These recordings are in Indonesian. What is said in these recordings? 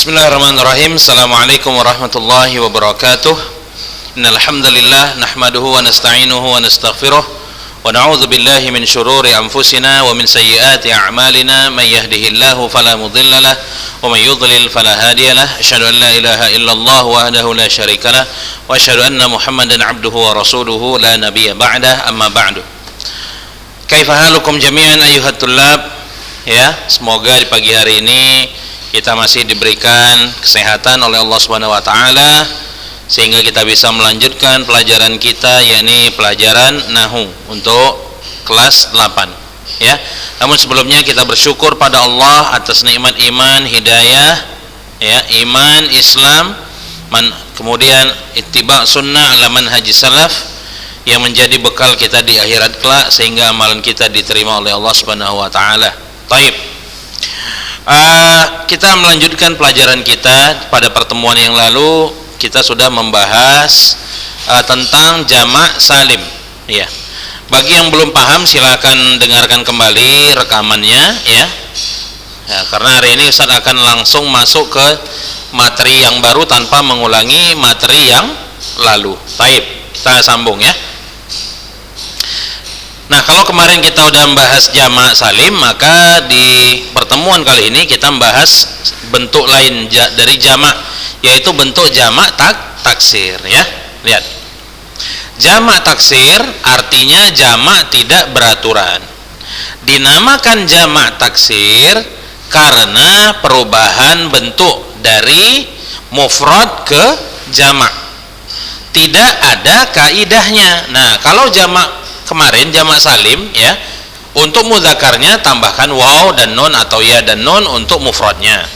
Bismillahirrahmanirrahim. Assalamualaikum warahmatullahi wabarakatuh. Innal hamdalillah nahmaduhu wa nasta'inuhu wa nastaghfiruh wa na'udzu billahi min shururi anfusina wa min sayyiati a'malina may yahdihillahu fala mudilla lahu wa may yudlil fala hadiya lahu. Asyhadu an la ilaha illallah wahdahu la syarika lahu wa asyhadu anna Muhammadan 'abduhu wa rasuluhu la nabiyya ba'dah. Amma ba'du. Kaifa halukum jami'an ayyuhat tullab? Ya, semoga di pagi hari ini kita masih diberikan kesehatan oleh Allah Subhanahu wa taala sehingga kita bisa melanjutkan pelajaran kita, yakni pelajaran nahwu untuk kelas 8 ya. Namun sebelumnya kita bersyukur pada Allah atas nikmat iman, hidayah ya, iman, Islam, kemudian ittiba sunnah ala manhaj salaf yang menjadi bekal kita di akhirat kelak sehingga amalan kita diterima oleh Allah Subhanahu wa taala. Baik. Kita melanjutkan pelajaran kita. Pada pertemuan yang lalu kita sudah membahas tentang jamak salim ya. Bagi yang belum paham silakan dengarkan kembali rekamannya ya. Karena hari ini Ustaz akan langsung masuk ke materi yang baru tanpa mengulangi materi yang lalu. Baik, kita sambung ya. Nah, kalau kemarin kita udah membahas jamak salim, maka di pertemuan kali ini kita membahas bentuk lain dari jamak, yaitu bentuk jamak taksir ya. Lihat. Jamak taksir artinya jamak tidak beraturan. Dinamakan jamak taksir karena perubahan bentuk dari mufrad ke jamak. Tidak ada kaidahnya. Nah, kalau jamak kemarin jamak salim ya, untuk mudzakarnya tambahkan waw dan nun atau ya dan nun untuk mufradnya.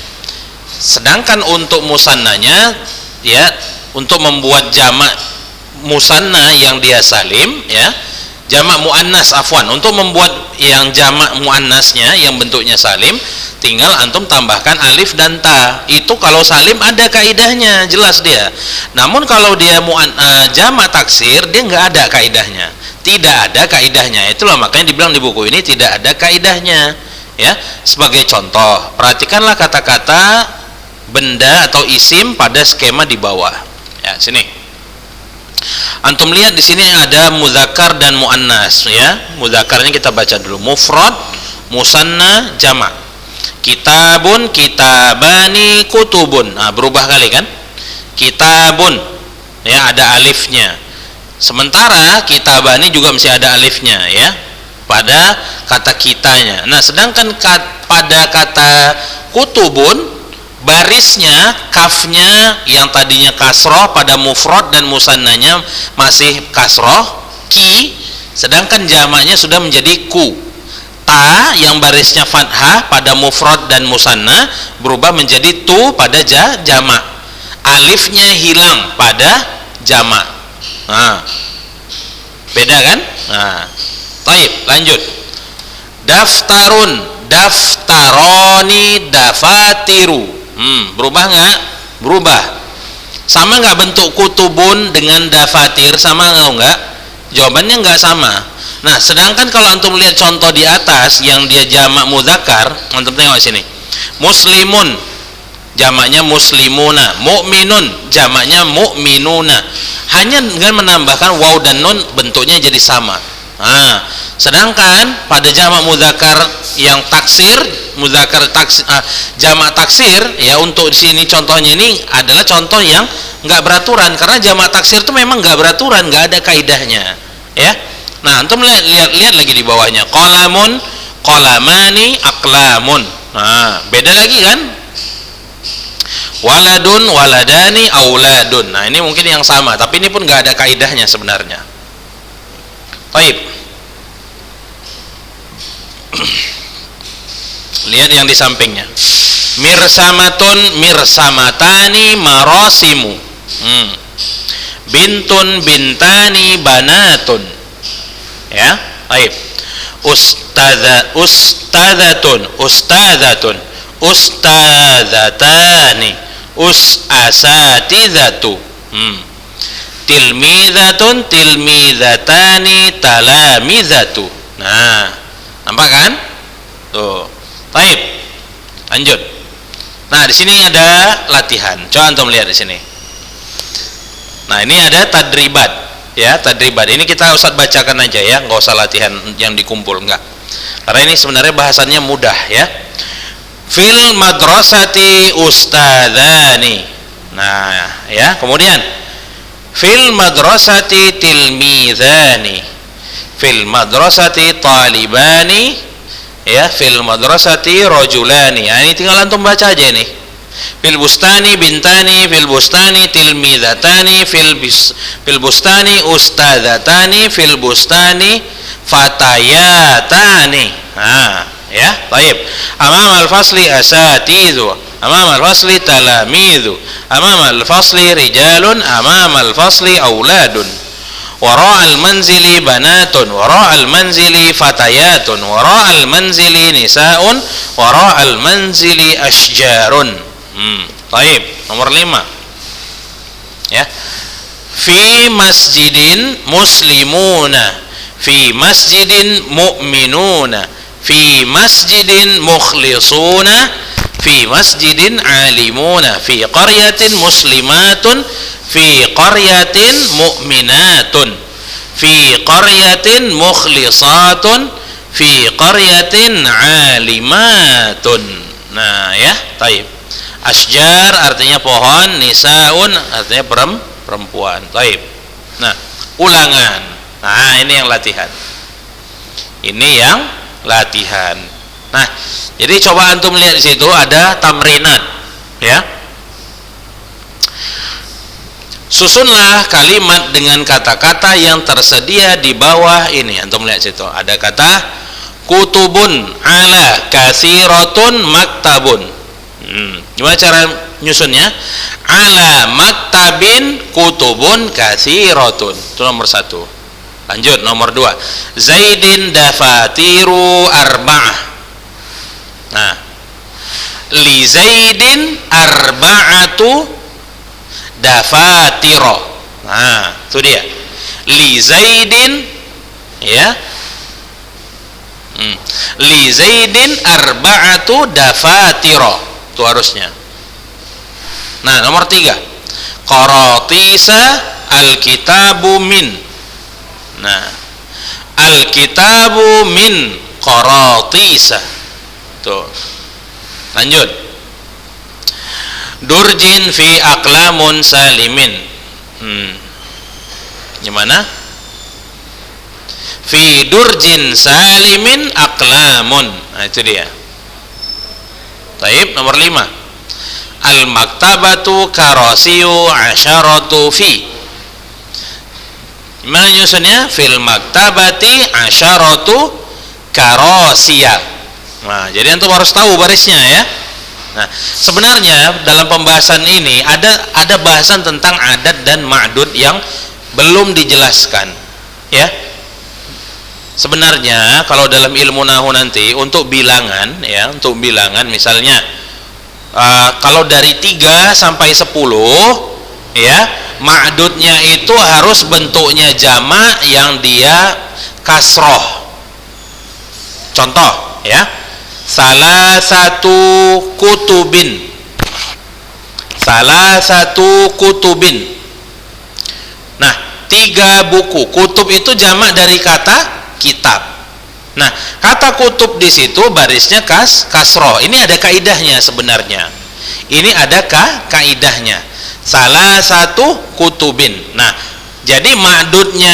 Sedangkan untuk musannanya ya, untuk membuat jamak musanna yang dia salim ya, jamak muannas afwan, untuk membuat yang jamak muannasnya yang bentuknya salim, tinggal antum tambahkan alif dan ta. Itu kalau salim ada kaidahnya, jelas dia. Namun kalau dia jamak taksir, dia nggak ada kaidahnya. Tidak ada kaidahnya. Itulah makanya dibilang di buku ini tidak ada kaidahnya ya. Sebagai contoh, perhatikanlah kata-kata benda atau isim pada skema di bawah ya. Sini antum lihat, di sini ada mudzakkar dan muannas ya. Mudzakarnya kita baca dulu, mufrad, musanna, jamak. Kitabun, kitabani, kutubun. Nah, berubah kali kan? Kitabun ya, ada alifnya. Sementara kitabani juga masih ada alifnya ya pada kata kitanya. Nah, sedangkan pada kata kutubun, barisnya kafnya yang tadinya kasroh pada mufrad dan musannanya masih kasroh ki, sedangkan jamaknya sudah menjadi ku. Ta yang barisnya fathah pada mufrad dan musanna berubah menjadi tu pada jamak. Alifnya hilang pada jamak. Nah, beda kan? Nah, baik, lanjut. Daftarun, daftaroni, dafatiru. Berubah nggak? Berubah. Sama nggak bentuk kutubun dengan dafatir? Sama nggak? Jawabannya nggak sama. Nah, sedangkan kalau antum lihat contoh di atas yang dia jamak mudzakkar, antum tengok sini. Muslimun, jamaknya muslimuna. Mukminun, jamaknya mukminuna. Hanya dengan menambahkan waw dan nun bentuknya jadi sama. Nah, sedangkan pada jamak mudzakkar yang taksir, jamak taksir ya, untuk di sini contohnya ini adalah contoh yang nggak beraturan, karena jamak taksir itu memang nggak beraturan, nggak ada kaidahnya ya. Nah, antum lihat lagi di bawahnya, qalamun, qalamani, aqlamun. Nah, beda lagi kan? Waladun, waladani, auladun. Nah, ini mungkin yang sama, tapi ini pun nggak ada kaidahnya sebenarnya. Baik. Lihat yang di sampingnya. Mirsamatun, mirsamatani, marasimu. Bintun, bintani, banatun. Ya, baik. Ustadzatun, ustadzatun, ustadzatani, asatidatu. Tilmizatun, tilmizatani, talamizatu. Nah, nampak kan? Tuh. Baik. Lanjut. Nah, di sini ada latihan. Coba antum lihat di sini. Nah, ini ada tadribat, ya, tadribat. Ini kita Ustaz bacakan aja ya, nggak usah latihan yang dikumpul, enggak. Karena ini sebenarnya bahasannya mudah ya. Fil madrasati ustadzani. Nah, ya, kemudian fil madrasati tilmidhani. Fil madrasati talibani. Ya, fil madrasati rajulani. Ya, ini tinggal antum baca aja nih. Fil bustani bintani, fil bustani tilmidhatani, fil bustani ustadzatani, fil bustani fatayatani. Nah, ya, baik. Amam al-fasli asatizu, amam al-fasli talamizu, amam al-fasli rijalun, amam al-fasli auladun. Wara al-manzili banatun, wara al-manzili fatayatun, wara al-manzili nisaun, wara al-manzili ashjarun. Baik, nomor 5. Ya. Fi masjidin muslimuna, fi masjidin mu'minuna, fi masjidin mukhlisuna, fi masjidin alimuna, fi qaryatin muslimatun, fi qaryatin mu'minatun, fi qaryatin mukhlisatun, fi qaryatin alimatun. Nah, ya, taib. Asjar artinya pohon, nisaun artinya perempuan. Taib. Nah, ulangan. Nah, ini yang latihan. Ini yang latihan. Nah, jadi coba antum lihat di situ ada tamrinat, ya. Susunlah kalimat dengan kata-kata yang tersedia di bawah ini. Antum lihat situ ada kata kutubun ala kathiratun maktabun. Gimana cara nyusunnya? Ala maktabin kutubun kathiratun. Itu nomor 1. Lanjut nomor 2. Zaidin dafatiru arba'ah. Nah, li Zaidin arba'atu dafatiro. Nah, itu dia. Li Zaidin, ya. Li Zaidin arba'atu dafatiro. Itu harusnya. Nah, nomor 3. Qaratisa alkitabu min. Nah, alkitabu min qaratisa. Tuh. Lanjut. Durjin fi aqlamun salimin. Gimana? Fi durjin salimin aqlamun. Nah, itu dia. Taib, nomor 5. Al-maktabatu karasiyu asyaratu fi. Gimana nyusunnya? Fil maktabati asyaratu karasiya. Nah, jadi antum harus tahu barisnya ya. Nah, sebenarnya dalam pembahasan ini ada bahasan tentang adat dan ma'dud yang belum dijelaskan, ya. Sebenarnya kalau dalam ilmu nahwu nanti untuk bilangan, ya, untuk bilangan misalnya kalau dari 3 sampai 10, ya, ma'dudnya itu harus bentuknya jamak yang dia kasroh. Contoh, ya. Salah satu kutubin. Salah satu kutubin. Nah, 3 buku. Kutub itu jamak dari kata kitab. Nah, kata kutub di situ barisnya kasroh. Ini ada kaidahnya sebenarnya. Ini ada kaidahnya. Salah satu kutubin. Nah, jadi ma'dudnya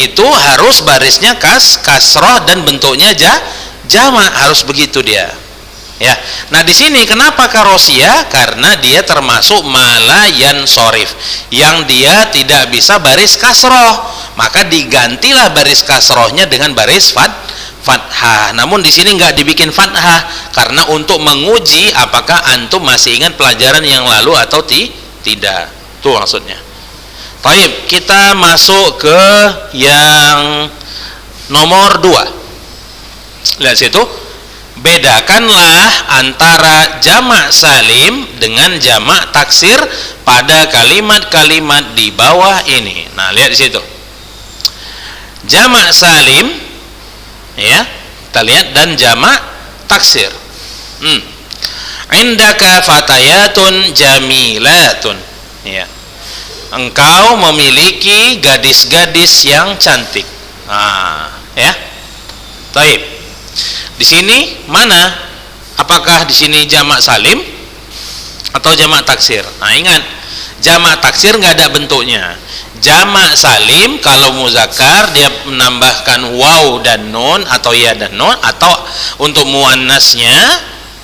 itu harus barisnya kasroh dan bentuknya jamak, harus begitu dia. Ya. Nah, di sini kenapa karosia? Karena dia termasuk malayan sorif, yang dia tidak bisa baris kasroh. Maka digantilah baris kasrohnya dengan baris fathah. Namun di sini nggak dibikin fathah karena untuk menguji apakah antum masih ingat pelajaran yang lalu atau tidak. Itu maksudnya. Baik, kita masuk ke yang nomor 2. Lihat situ. Bedakanlah antara jamak salim dengan jamak taksir pada kalimat-kalimat di bawah ini. Nah, lihat di situ. Jamak salim, ya, kita lihat, dan jamak taksir. indaka fatayatun jamilatun. Ya. Engkau memiliki gadis-gadis yang cantik. Ya. Baik. Di sini mana? Apakah di sini jamak salim atau jamak taksir? Nah, ingat, jamak taksir nggak ada bentuknya. Jamak salim kalau muzakkar dia menambahkan waw dan nun atau ya dan nun, atau untuk muannasnya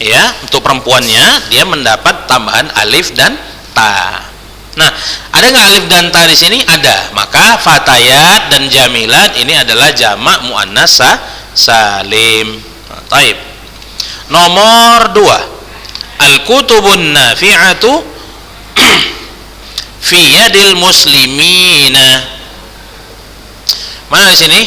ya, untuk perempuannya dia mendapat tambahan alif dan ta. Nah, ada nggak alif dan ta di sini? Ada. Maka fatayat dan jamilat ini adalah jamak muannas salim. Taib. Nomor 2, al-kutubun nafi'atu fi yadil muslimina. Mana di sini?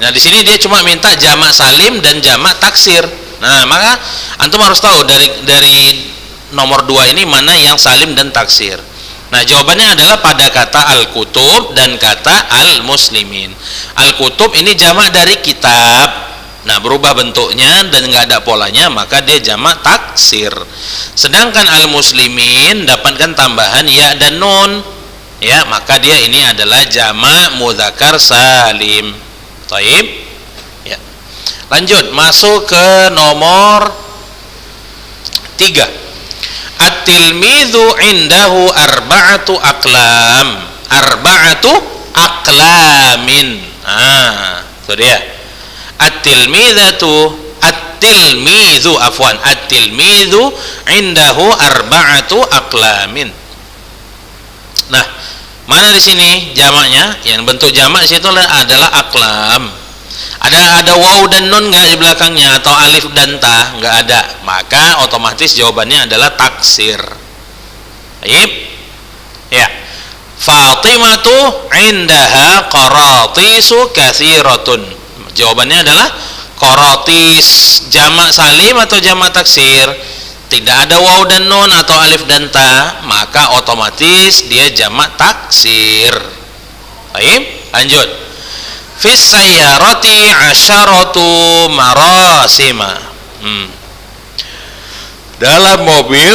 Nah, di sini dia cuma minta jamak salim dan jamak taksir. Nah, maka antum harus tahu dari nomor 2 ini mana yang salim dan taksir. Nah, jawabannya adalah pada kata al-kutub dan kata al-muslimin. Al-kutub ini jamak dari kitab. Nah, berubah bentuknya dan nggak ada polanya, maka dia jamak taksir. Sedangkan al-muslimin dapatkan tambahan ya dan nun, ya, maka dia ini adalah jamak mudzakkar salim. Taib. Ya. Lanjut, masuk ke nomor 3. At-tilmidzu indahu arba'atu aqlam. Arba'atu aqlamin. Itu dia. At-tilmidzu indahu arba'atu aqlamin. Nah, mana di sini jamaknya? Yang bentuk jamak di situ adalah aqlam. Ada waw dan nun enggak di belakangnya, atau alif dan ta? Enggak ada. Maka otomatis jawabannya adalah taksir. Baik. Ya. Fatimatu indaha qaratisu katsiratun. Jawabannya adalah qaratis. Jamak salim atau jamak taksir? Tidak ada waw dan nun atau alif dan ta, maka otomatis dia jamak taksir. Baik, lanjut. Fis sayyarati asyaratu marasima. Dalam mobil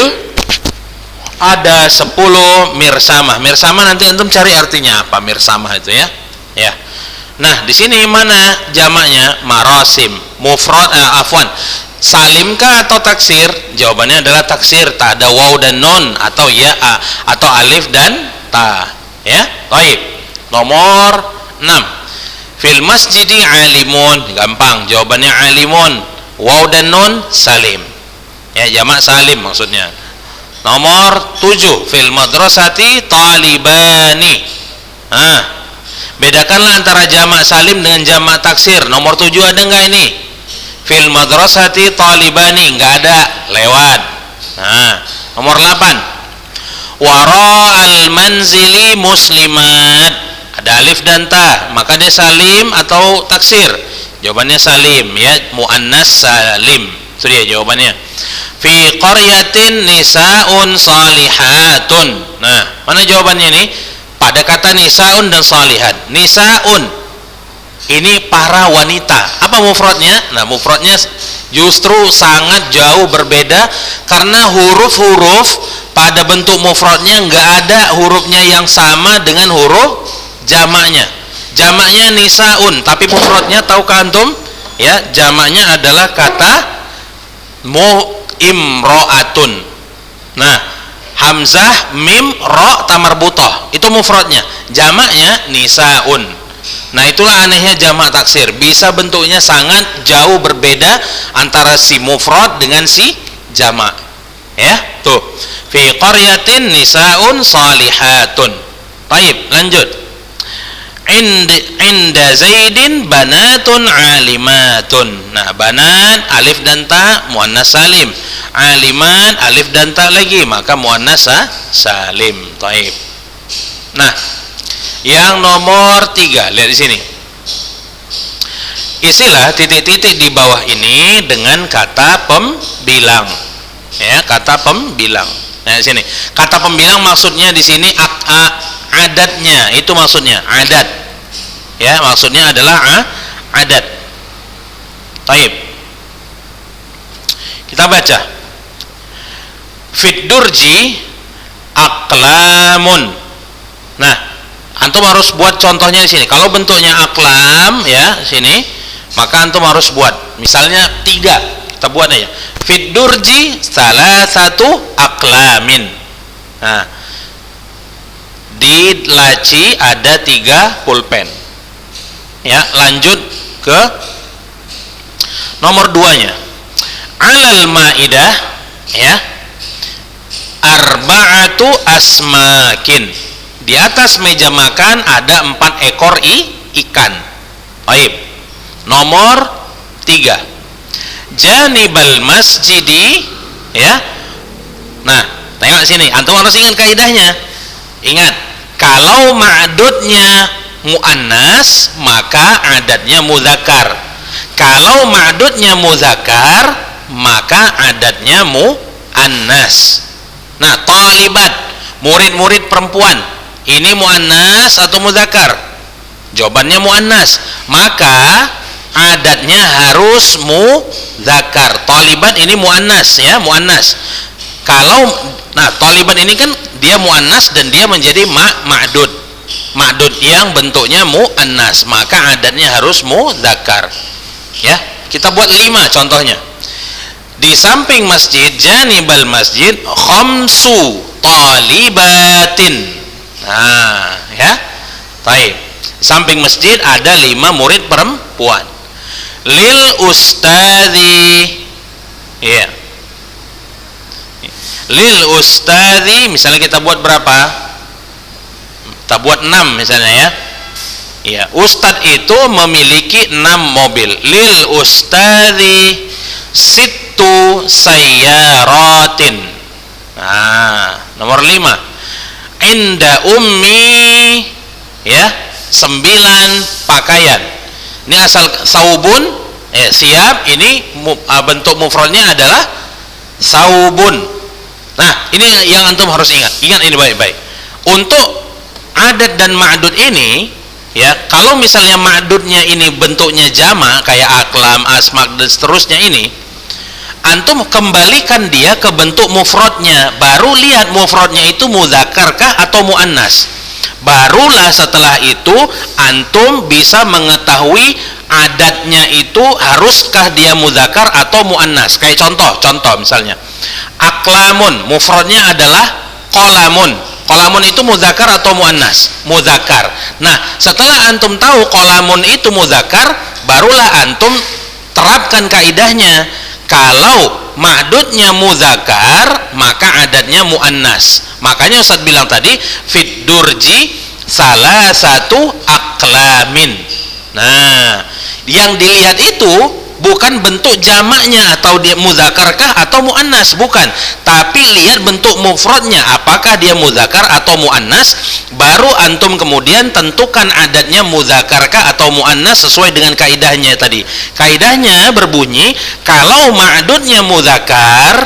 ada 10 mirsamah. Mirsamah nanti antum cari artinya apa mirsamah itu ya. Ya. Nah, di sini mana jamaknya? Marasim. Mufrad salimkah atau taksir? Jawabannya adalah taksir. Tak ada waw dan nun atau ya atau alif dan ta. Ya, baik. Nomor 6. Fil masjidi alimun. Gampang, jawabannya alimun. Waw dan nun salim. Ya, jamak salim maksudnya. Nomor 7. Fil madrasati talibani. Bedakanlah antara jamak salim dengan jamak taksir. Nomor 7 ada enggak ini? Fil madrasati talibani, enggak ada, lewat. Nomor 8. Wara al-manzili muslimat. Ada alif dan ta, maka dia salim atau taksir? Jawabannya salim, ya, muannas salim. Itu dia jawabannya. Fi qaryatin nisaun salihatun. Nah, mana jawabannya ini? Pada kata nisaun dan salihat. Nisaun ini para wanita. Apa mufradnya? Nah, mufradnya justru sangat jauh berbeda, karena huruf-huruf pada bentuk mufradnya nggak ada hurufnya yang sama dengan huruf jamaknya. Jamaknya nisaun, tapi mufradnya tahukah antum? Ya, jamaknya adalah kata imro'atun. Nah, hamzah, mim, ro, tamarbutah, itu mufradnya. Jamaknya nisaun. Nah, itulah anehnya jamak taksir. Bisa bentuknya sangat jauh berbeda antara si mufrad dengan si jamak. Ya, tuh. Fi qaryatin nisaun salihatun. Baik, lanjut. Inda Zaidin banatun alimatun. Nah, banat alif dan ta muannas salim. Aliman alif dan ta lagi, maka muannas salim. Taib. Nah, yang nomor 3, lihat di sini. Isilah titik-titik di bawah ini dengan kata pembilang. Ya, kata pembilang. Nah, di sini. Kata pembilang maksudnya di sini adatnya, itu maksudnya adat. Ya, maksudnya adalah adat. Taib. Kita baca. Fid durji aqlamun. Nah, antum harus buat contohnya di sini. Kalau bentuknya aqlam ya sini, maka antum harus buat. Misalnya 3, kita buat aja. Fid durji salah satu aqlamin. Nah, di laci ada 3 pulpen. Ya, lanjut ke nomor 2-nya. Alal maidah ya, arba'atu asmakin. Di atas meja makan ada 4 ekor ikan. Baik. Nomor 3. Janibal masjidi ya. Nah, tengok sini, antum harus ingat kaidahnya. Ingat, kalau ma'dudnya muannas maka adatnya muzakkar. Kalau ma'dudnya muzakkar maka adatnya muannas. Nah, talibat, murid-murid perempuan, ini muannas atau muzakkar? Jawabannya muannas, maka adatnya harus muzakkar. Talibat ini muannas ya, muannas. Kalau taliban ini kan dia muannas dan dia menjadi ma'dud. Ma'dud yang bentuknya muannas, maka adatnya harus muzakkar. Ya, kita buat 5 contohnya. Di samping masjid, janibal masjid khamsu talibatin. Nah, ya. Baik. Di samping masjid ada 5 murid perempuan. Lil ustadzi. Ya. Lil ustadzi, misalnya kita buat berapa? Kita buat 6 misalnya ya. Ya, ustadz itu memiliki 6 mobil. Lil ustadzi sittu sayyaratin. Nah, nomor 5. Inda ummi ya, 9 pakaian. Ini asal saubun siap, ini bentuk mufradnya adalah saubun. Nah, ini yang antum harus ingat. Ingat ini baik-baik. Untuk adat dan ma'dud ini ya, kalau misalnya ma'dudnya ini bentuknya jama kayak aklam, asmak dan seterusnya, ini antum kembalikan dia ke bentuk mufradnya, baru lihat mufradnya itu mudzakarkah atau muannas. Barulah setelah itu antum bisa mengetahui adatnya itu haruskah dia mudzakar atau muannas. Kayak contoh misalnya aklamun, mufradnya adalah qalamun. Qalamun itu muzakkar atau muannas? Muzakkar. Nah, setelah antum tahu qalamun itu muzakkar, barulah antum terapkan kaidahnya. Kalau ma'dudnya muzakkar, maka adatnya muannas. Makanya Ustaz bilang tadi, fid durji salah satu aqlamin. Nah, yang dilihat itu bukan bentuk jamaknya atau dia mudzakarkah atau muannas, bukan, tapi lihat bentuk mufradnya apakah dia mudzakar atau muannas, baru antum kemudian tentukan adatnya mudzakarkah atau muannas sesuai dengan kaidahnya tadi. Kaidahnya berbunyi kalau ma'dudnya mudzakar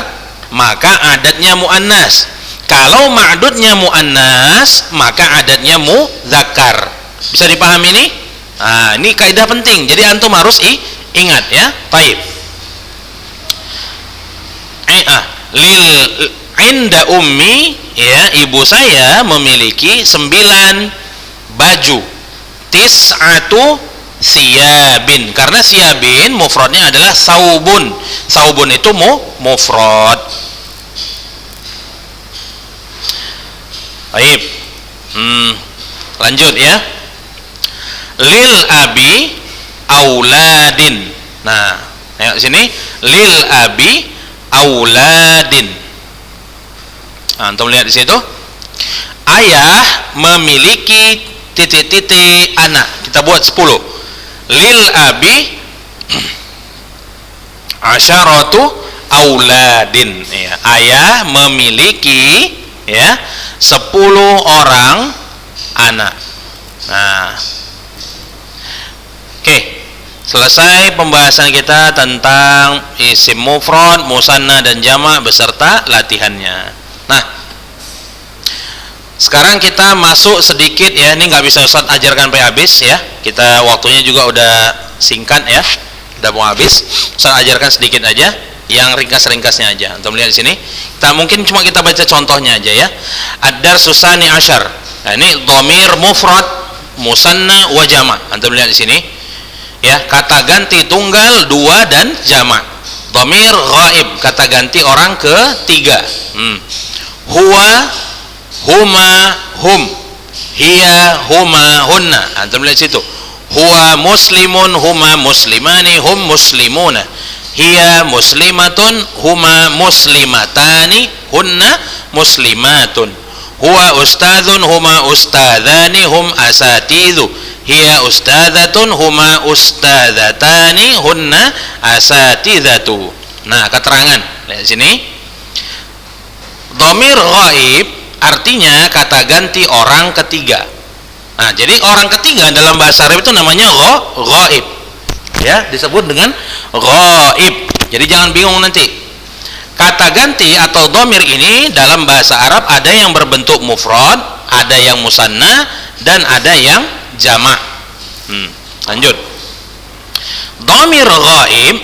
maka adatnya muannas, kalau ma'dudnya muannas maka adatnya mudzakar. Bisa dipahami ini? Nah, ini kaidah penting, jadi antum harus ingat ya. Baik. Lil inda ummi ya, ibu saya memiliki 9 baju. Tis'atu siyabin, karena siyabin mufradnya adalah saubun. Saubun itu mufrad. Baik. Lanjut ya. Lil abi auladin. Nah, ayo sini, lil abi auladin. Nah, antum lihat di situ. Ayah memiliki titik-titik anak. Kita buat 10. Lil abi asyaratu auladin. Ya, ayah memiliki ya 10 orang anak. Nah, oke, selesai pembahasan kita tentang isim mufrad, musanna dan jamak beserta latihannya. Nah, sekarang kita masuk sedikit ya, ini nggak bisa Ustaz ajarkan sampai habis ya. Kita waktunya juga udah singkat ya, udah mau habis. Ustaz ajarkan sedikit aja. yang ringkas-ringkasnya aja. Antum lihat di sini. Mungkin cuma kita baca contohnya aja ya. Ad-darsu tsani asyar. Nah, ini dhamir mufrad, musanna wa jama'. Antum lihat di sini. Ya, kata ganti tunggal, dua dan jama'. Dhamir ghaib, kata ganti orang ketiga. Huwa, huma, hum. Hiya, huma, hunna. Antum lihat situ. Huwa muslimun, huma muslimani, hum muslimuna. Hiya muslimatun, huma muslimatani, hunna muslimatun. Huwa ustadzun, huma ustadzani, hum asatidhu. Hiya ustadzatun, huma ustadzatani, hunna asatidhatu. Nah, keterangan lihat sini. Dhamir ghaib artinya kata ganti orang ketiga. Nah, jadi orang ketiga dalam bahasa Arab itu namanya ghaib. Ya, disebut dengan ghaib. Jadi jangan bingung nanti. Kata ganti atau dhamir ini dalam bahasa Arab ada yang berbentuk mufrad, ada yang musanna, dan ada yang jama'. Lanjut. Dhamir ghaib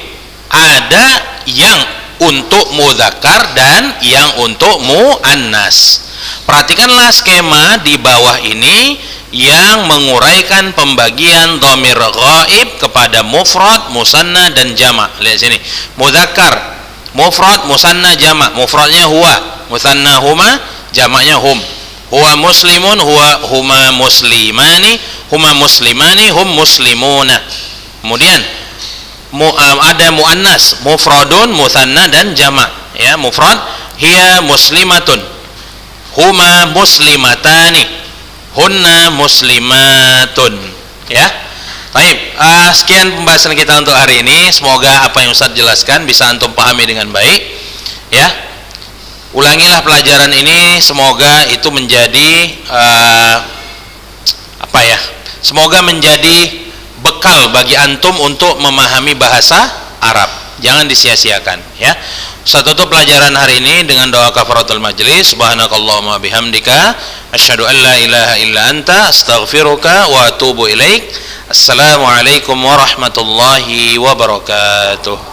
ada yang untuk mudzakkar dan yang untuk muannas. Perhatikanlah skema di bawah ini yang menguraikan pembagian dhamir ghaib kepada mufrad, musanna, dan jama'. Lihat sini. Mudzakkar, mufrad, musanna, jama'. Mufradnya huwa, musanna huma, jama'nya hum. Huwa muslimun, huma muslimani, huma muslimani, hum muslimuna. Kemudian ada muannas, mufradun, musanna, dan jama'. Ya, mufrad hiya muslimatun, huma muslimatani, hunna muslimatun. Ya. Baik, sekian pembahasan kita untuk hari ini. Semoga apa yang Ustaz jelaskan bisa antum pahami dengan baik. Ya. Ulangilah pelajaran ini, semoga itu menjadi semoga menjadi bekal bagi antum untuk memahami bahasa Arab. Jangan disia-siakan, ya. Ustaz tutup pelajaran hari ini dengan doa kafaratul majlis. Subhanakallahumma bihamdika asyhadu an la ilaha illa anta astaghfiruka wa atubu ilaik. Assalamualaikum warahmatullahi wabarakatuh.